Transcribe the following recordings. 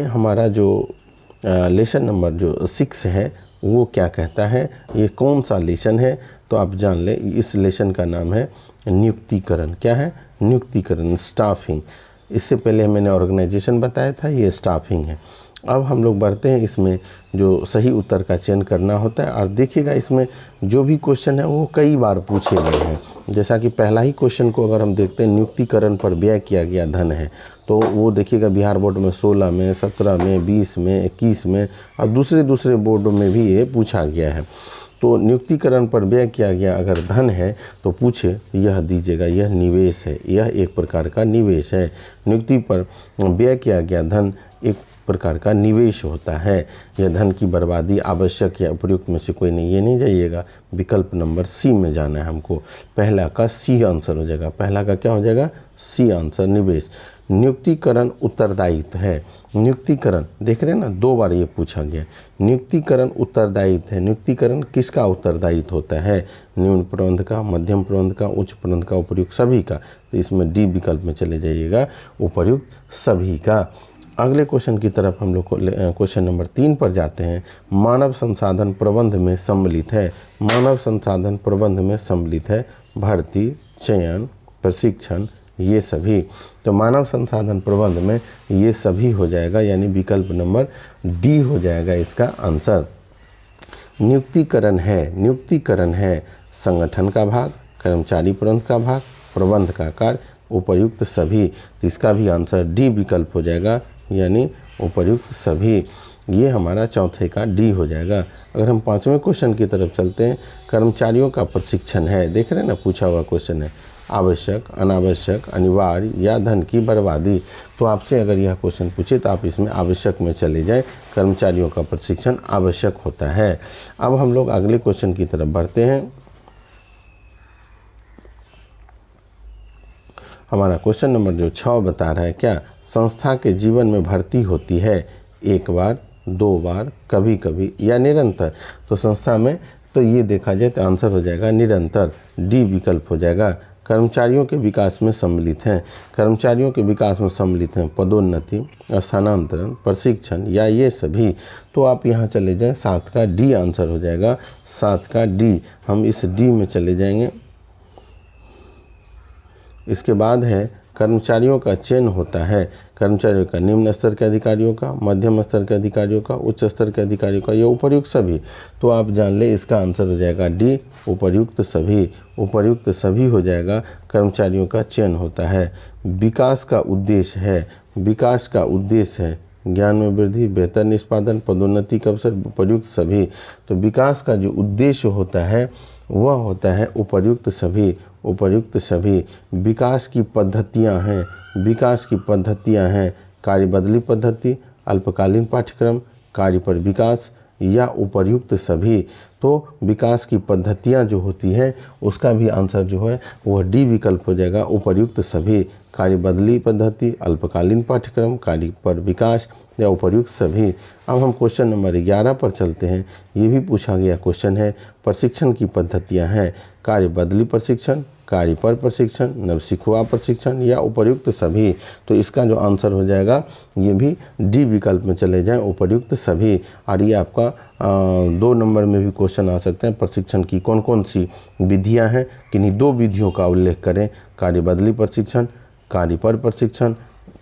हमारा जो lesson number जो 6 है वो क्या कहता है, ये कौन सा लेसन है, तो आप जान ले इस लेसन का नाम है नियुक्तिकरण। क्या है? नियुक्तिकरण, स्टाफिंग। इससे पहले मैंने ऑर्गेनाइजेशन बताया था, ये स्टाफिंग है। अब हम लोग बढ़ते हैं, इसमें जो सही उत्तर का चयन करना होता है। और देखिएगा इसमें जो भी क्वेश्चन है वो कई बार पूछे गए हैं। जैसा कि पहला ही क्वेश्चन को अगर हम देखते हैं, नियुक्तिकरण पर व्यय किया गया धन है, तो वो देखिएगा बिहार बोर्ड में 16 में, 17 में, 20 में, 21 में और दूसरे बोर्डों में भी ये पूछा गया है। तो नियुक्तिकरण पर व्यय किया गया अगर धन है तो पूछे, यह दीजिएगा, यह निवेश है, यह एक प्रकार का निवेश है। नियुक्ति पर व्यय किया गया धन एक प्रकार का निवेश होता है। यह धन की बर्बादी आवश्यक या उपयुक्त में से कोई नहीं, ये नहीं जाइएगा, विकल्प नंबर सी में जाना है हमको। पहला का सी आंसर हो जाएगा। पहला का क्या हो जाएगा? सी आंसर, निवेश। नियुक्तिकरण उत्तरदायित्व है। नियुक्तिकरण देख रहे हैं ना, 2 बार ये पूछा गया। नियुक्तिकरण उत्तरदायित्व है। नियुक्तिकरण किसका उत्तरदायित्व होता है? न्यून प्रबंध का, मध्यम प्रबंध का, उच्च प्रबंध का, उपर्युक्त सभी का। तो इसमें डी विकल्प में चले जाइएगा, उपर्युक्त सभी का। अगले क्वेश्चन की तरफ हम लोग क्वेश्चन नंबर 3 पर जाते हैं। मानव संसाधन प्रबंध में सम्मिलित है। मानव संसाधन प्रबंध में सम्मिलित है भर्ती, चयन, प्रशिक्षण, ये सभी। तो मानव संसाधन प्रबंध में ये सभी हो जाएगा, यानी विकल्प नंबर डी हो जाएगा इसका आंसर। नियुक्तिकरण है, नियुक्तिकरण है संगठन का भाग, कर्मचारी प्रबंध का भाग, प्रबंध का कार्य, उपर्युक्त सभी। तो इसका भी आंसर डी विकल्प हो जाएगा, यानी उपर्युक्त सभी। ये हमारा चौथे का डी हो जाएगा। अगर हम 5वें क्वेश्चन की तरफ चलते हैं, कर्मचारियों का प्रशिक्षण है। देख रहे हैं ना, पूछा हुआ क्वेश्चन है, आवश्यक, अनावश्यक, अनिवार्य या धन की बर्बादी। तो आपसे अगर यह क्वेश्चन पूछे तो आप इसमें आवश्यक में चले जाएं। कर्मचारियों का प्रशिक्षण आवश्यक होता है। अब हम लोग अगले क्वेश्चन की तरफ बढ़ते हैं। हमारा क्वेश्चन नंबर जो 6 बता रहा है, क्या संस्था के जीवन में भर्ती होती है? एक बार, 2 बार, कभी कभी या निरंतर। तो संस्था में तो ये देखा जाए तो आंसर हो जाएगा निरंतर, डी विकल्प हो जाएगा। कर्मचारियों के विकास में सम्मिलित हैं। कर्मचारियों के विकास में सम्मिलित हैं पदोन्नति, स्थानांतरण, प्रशिक्षण या ये सभी। तो आप यहाँ चले जाएं, 7 का डी आंसर हो जाएगा, 7 का डी। हम इस डी में चले जाएंगे। इसके बाद है कर्मचारियों का चयन होता है। कर्मचारियों का निम्न स्तर के अधिकारियों का, मध्यम स्तर के अधिकारियों का, उच्च स्तर के अधिकारियों का, ये उपर्युक्त सभी। तो आप जान ले इसका आंसर हो जाएगा डी, उपर्युक्त सभी। उपर्युक्त सभी हो जाएगा, कर्मचारियों का चयन होता है। विकास का उद्देश्य है, विकास का उद्देश्य है ज्ञान में वृद्धि, बेहतर निष्पादन, पदोन्नति का अवसर, उपर्युक्त सभी। तो विकास का जो उद्देश्य होता है वह होता है उपर्युक्त सभी, उपर्युक्त सभी। विकास की पद्धतियां हैं, विकास की पद्धतियां हैं कार्यबदली पद्धति, अल्पकालीन पाठ्यक्रम, कार्य पर विकास या उपर्युक्त सभी। तो विकास की पद्धतियां जो होती हैं उसका भी आंसर जो है वह डी विकल्प हो जाएगा, उपर्युक्त सभी। कार्य बदली पद्धति, अल्पकालीन पाठ्यक्रम, कार्य पर विकास या उपर्युक्त सभी। अब हम क्वेश्चन नंबर 11 पर चलते हैं। ये भी पूछा गया क्वेश्चन है, प्रशिक्षण की पद्धतियां हैं कार्य बदली प्रशिक्षण, कार्य पर प्रशिक्षण, नवसिखुआ प्रशिक्षण या उपर्युक्त सभी। तो इसका जो आंसर हो जाएगा ये भी डी विकल्प में चले जाएं, उपर्युक्त सभी। और ये आपका 2 नंबर में भी क्वेश्चन आ सकते हैं, प्रशिक्षण की कौन कौन सी विधियां हैं, किन्हीं 2 विधियों का उल्लेख करें, कार्य बदली प्रशिक्षण, कार्य पर प्रशिक्षण,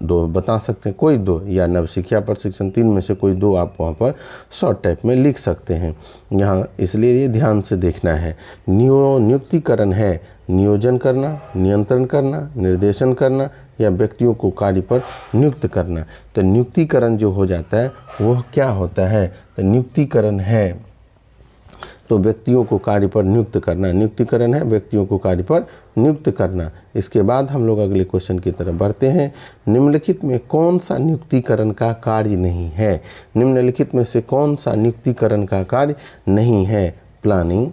2 बता सकते हैं, कोई 2, या नवसिखिया प्रशिक्षण, 3 में से कोई 2 आप वहाँ पर शॉर्ट टाइप में लिख सकते हैं यहाँ। इसलिए ये ध्यान से देखना है। नियुक्तिकरण है नियोजन करना, नियंत्रण करना, निर्देशन करना या व्यक्तियों को कार्य पर नियुक्त करना। तो नियुक्तिकरण जो हो जाता है वह क्या होता है? तो नियुक्तिकरण है तो व्यक्तियों को कार्य पर नियुक्त करना, नियुक्तिकरण है व्यक्तियों को कार्य पर नियुक्त करना। इसके बाद हम लोग अगले क्वेश्चन की तरफ बढ़ते हैं। निम्नलिखित में कौन सा नियुक्तिकरण का कार्य नहीं है? निम्नलिखित में से कौन सा नियुक्तिकरण का कार्य नहीं है? प्लानिंग,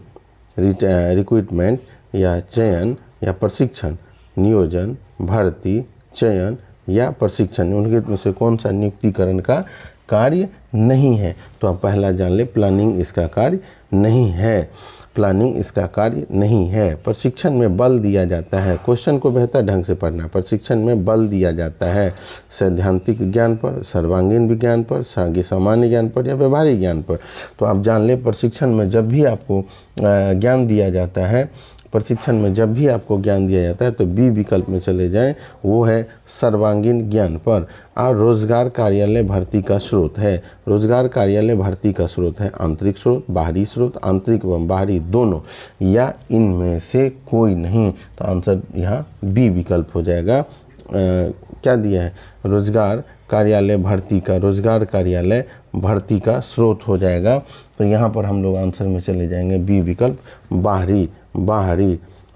रिक्रूटमेंट या चयन या प्रशिक्षण, नियोजन, भर्ती, चयन या प्रशिक्षण। निम्नलिखित में से कौन सा नियुक्तिकरण का कार्य नहीं है। तो आप पहला जान ले, प्लानिंग इसका कार्य नहीं है, प्लानिंग इसका कार्य नहीं है। प्रशिक्षण में बल दिया जाता है, क्वेश्चन को बेहतर ढंग से पढ़ना। प्रशिक्षण में बल दिया जाता है सैद्धांतिक ज्ञान पर, सर्वांगीण विज्ञान पर, सामान्य ज्ञान पर या व्यवहारिक ज्ञान पर। तो आप जान ले, प्रशिक्षण में जब भी आपको ज्ञान दिया जाता है, प्रशिक्षण में जब भी आपको ज्ञान दिया जाता है तो बी विकल्प में चले जाएं, वो है सर्वांगीण ज्ञान पर। और रोजगार कार्यालय भर्ती का स्रोत है, रोजगार कार्यालय भर्ती का स्रोत है आंतरिक स्रोत, बाहरी स्रोत, आंतरिक एवं बाहरी दोनों, या इनमें से कोई नहीं। तो आंसर यहाँ बी विकल्प हो जाएगा। क्या दिया है, रोजगार कार्यालय भर्ती का, रोजगार कार्यालय भर्ती का स्रोत हो जाएगा। तो यहाँ पर हम लोग आंसर में चले जाएंगे बी विकल्प, बाहरी, बाहरी,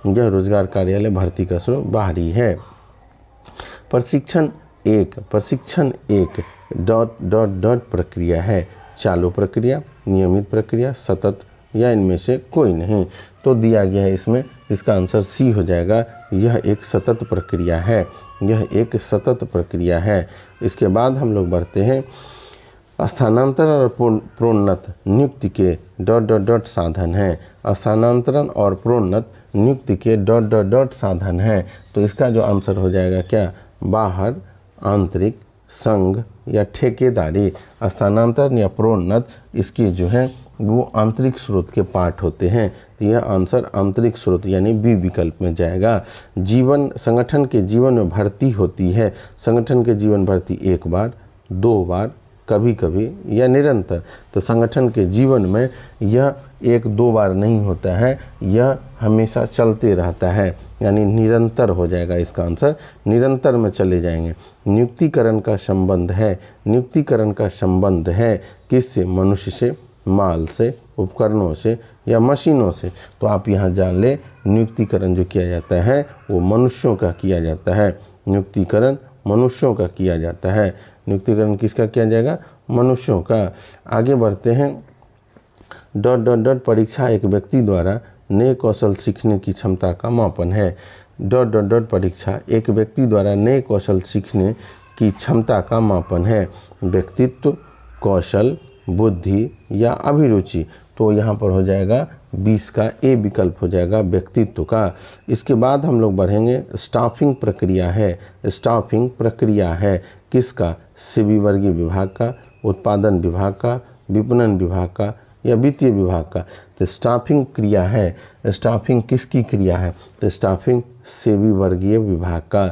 यह रोजगार कार्यालय भर्ती का स्रोत बाहरी है। प्रशिक्षण एक, प्रशिक्षण एक डॉट डॉट डॉट प्रक्रिया है, चालू प्रक्रिया, नियमित प्रक्रिया, सतत, या इनमें से कोई नहीं। तो दिया गया है इसमें, इसका आंसर सी हो जाएगा, यह एक सतत प्रक्रिया है, यह एक सतत प्रक्रिया है। इसके बाद हम लोग बढ़ते हैं, स्थानांतरण और प्रोन्नत नियुक्ति के डॉट डॉट डॉट साधन हैं, स्थानांतरण और प्रोन्नत नियुक्ति के डॉट डॉट डॉट साधन हैं। तो इसका जो आंसर हो जाएगा क्या, बाहर, आंतरिक, संघ या ठेकेदारी। स्थानांतरण या प्रोन्नत इसके जो है वो आंतरिक स्रोत के पार्ट होते हैं। तो यह आंसर आंतरिक स्रोत यानी बी विकल्प में जाएगा। जीवन, संगठन के जीवन में भर्ती होती है, संगठन के जीवन भर्ती एक बार, दो बार, कभी कभी या निरंतर। तो संगठन के जीवन में यह एक दो बार नहीं होता है, यह हमेशा चलते रहता है, यानी निरंतर हो जाएगा। इसका आंसर निरंतर में चले जाएंगे। नियुक्तिकरण का संबंध है, नियुक्तिकरण का संबंध है किससे, मनुष्य से, माल से, उपकरणों से या मशीनों से। तो आप यहाँ जान ले, नियुक्तिकरण जो किया जाता है वो मनुष्यों का किया जाता है, नियुक्तिकरण मनुष्यों का किया जाता है। नियुक्तिकरण किसका किया जाएगा, मनुष्यों का। आगे बढ़ते हैं, डॉट डॉट डॉट परीक्षा एक व्यक्ति द्वारा नए कौशल सीखने की क्षमता का मापन है, डॉट डॉट डॉट परीक्षा एक व्यक्ति द्वारा नए कौशल सीखने की क्षमता का मापन है, व्यक्तित्व, कौशल, बुद्धि या अभिरुचि। तो यहाँ पर हो जाएगा 20 का ए विकल्प हो जाएगा, व्यक्तित्व का। इसके बाद हम लोग बढ़ेंगे, स्टाफिंग प्रक्रिया है, स्टाफिंग प्रक्रिया है किसका, सेबी वर्गीय विभाग का, उत्पादन विभाग का, विपणन विभाग का या वित्तीय विभाग का। तो स्टाफिंग क्रिया है, स्टाफिंग किसकी क्रिया है, तो स्टाफिंग सेबी वर्गीय विभाग का,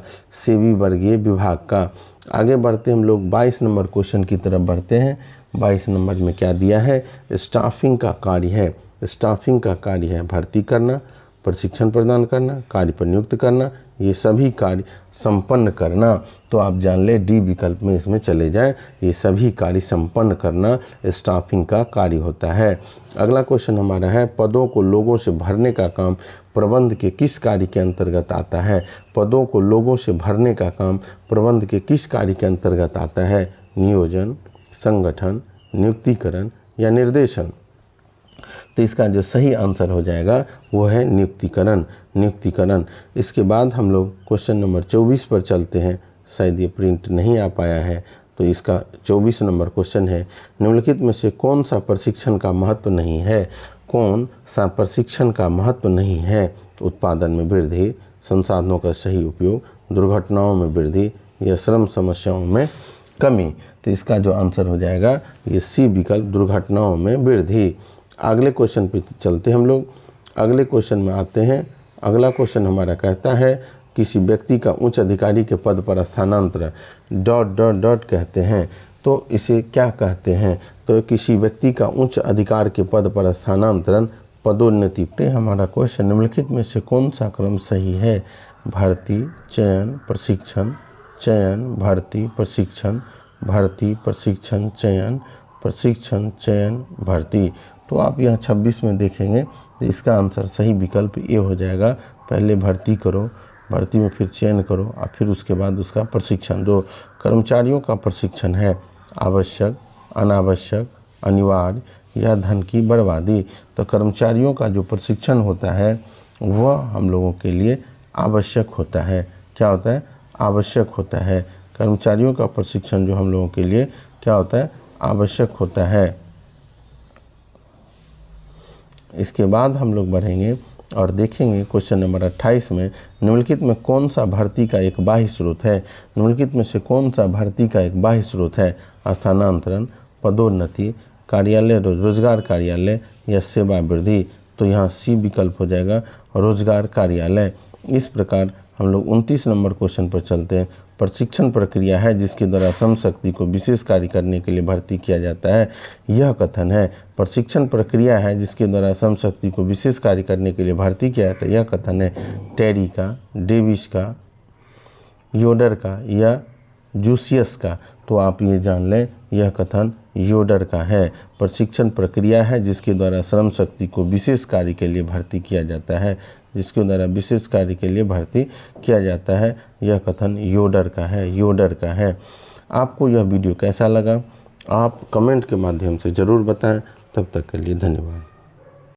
सेबी वर्गीय विभाग का। आगे बढ़ते हम लोग 22 नंबर क्वेश्चन की तरफ बढ़ते हैं। 22 नंबर में क्या दिया है, स्टाफिंग का कार्य है, स्टाफिंग का कार्य है भर्ती करना, प्रशिक्षण प्रदान करना, कार्य पर नियुक्त करना, ये सभी कार्य संपन्न करना। तो आप जान ले डी विकल्प में इसमें चले जाएं, ये सभी कार्य संपन्न करना स्टाफिंग का कार्य होता है। अगला क्वेश्चन हमारा है, पदों को लोगों से भरने का काम प्रबंध के किस कार्य के अंतर्गत आता है, पदों को लोगों से भरने का काम प्रबंध के किस कार्य के अंतर्गत आता है, नियोजन, संगठन, नियुक्तिकरण या निर्देशन। तो इसका जो सही आंसर हो जाएगा वो है नियुक्तिकरण, नियुक्तिकरण। इसके बाद हम लोग क्वेश्चन नंबर 24 पर चलते हैं, शायद ये प्रिंट नहीं आ पाया है। तो इसका 24 नंबर क्वेश्चन है, निम्नलिखित में से कौन सा प्रशिक्षण का महत्व नहीं है, कौन सा प्रशिक्षण का महत्व नहीं है, उत्पादन में वृद्धि, संसाधनों का सही उपयोग, दुर्घटनाओं में वृद्धि या श्रम समस्याओं में कमी। तो इसका जो आंसर हो जाएगा ये सी विकल्प, दुर्घटनाओं में वृद्धि। अगले क्वेश्चन पे चलते हम लोग, अगले क्वेश्चन में आते हैं। अगला क्वेश्चन हमारा कहता है, किसी व्यक्ति का उच्च अधिकारी के पद पर स्थानांतरण डॉट डॉट डॉट कहते हैं। तो इसे क्या कहते हैं, तो किसी व्यक्ति का उच्च अधिकार के पद पर स्थानांतरण पदोन्नति। ते हमारा क्वेश्चन, निम्नलिखित में से कौन सा क्रम सही है, भर्ती, चयन, प्रशिक्षण, चयन, भर्ती, प्रशिक्षण, भर्ती, प्रशिक्षण, चयन, प्रशिक्षण, चयन, भर्ती। तो आप यहाँ 26 में देखेंगे तो इसका आंसर सही विकल्प ए हो जाएगा। पहले भर्ती करो, भर्ती में फिर चयन करो और फिर उसके बाद उसका प्रशिक्षण। जो कर्मचारियों का प्रशिक्षण है, आवश्यक, अनावश्यक, अनिवार्य या धन की बर्बादी। तो कर्मचारियों का जो प्रशिक्षण होता है वह हम लोगों के लिए आवश्यक होता है। क्या होता है, आवश्यक होता है। कर्मचारियों का प्रशिक्षण जो हम लोगों के लिए क्या होता है, आवश्यक होता है। इसके बाद हम लोग बढ़ेंगे और देखेंगे क्वेश्चन नंबर 28 में निम्नलिखित में कौन सा भर्ती का एक बाह्य स्रोत है। निम्नलिखित में से कौन सा भर्ती का एक बाह्य स्रोत है। स्थानांतरण, पदोन्नति, कार्यालय, रोजगार कार्यालय या सेवा वृद्धि। तो यहाँ सी विकल्प हो जाएगा, रोजगार कार्यालय। इस प्रकार हम लोग 29 नंबर क्वेश्चन पर चलते हैं। प्रशिक्षण प्रक्रिया है जिसके द्वारा श्रम शक्ति को विशेष कार्य करने के लिए भर्ती किया जाता है। यह कथन है। प्रशिक्षण प्रक्रिया है जिसके द्वारा श्रम शक्ति को विशेष कार्य करने के लिए भर्ती किया जाता है। यह कथन है टेरी का, डेविस का, योडर का या जूसियस का। तो आप ये जान लें, यह कथन योडर का है। प्रशिक्षण प्रक्रिया है जिसके द्वारा श्रम शक्ति को विशेष कार्य के लिए भर्ती किया जाता है, जिसके द्वारा विशेष कार्य के लिए भर्ती किया जाता है। यह कथन योडर का है, योडर का है। आपको यह वीडियो कैसा लगा आप कमेंट के माध्यम से ज़रूर बताएं। तब तक के लिए धन्यवाद।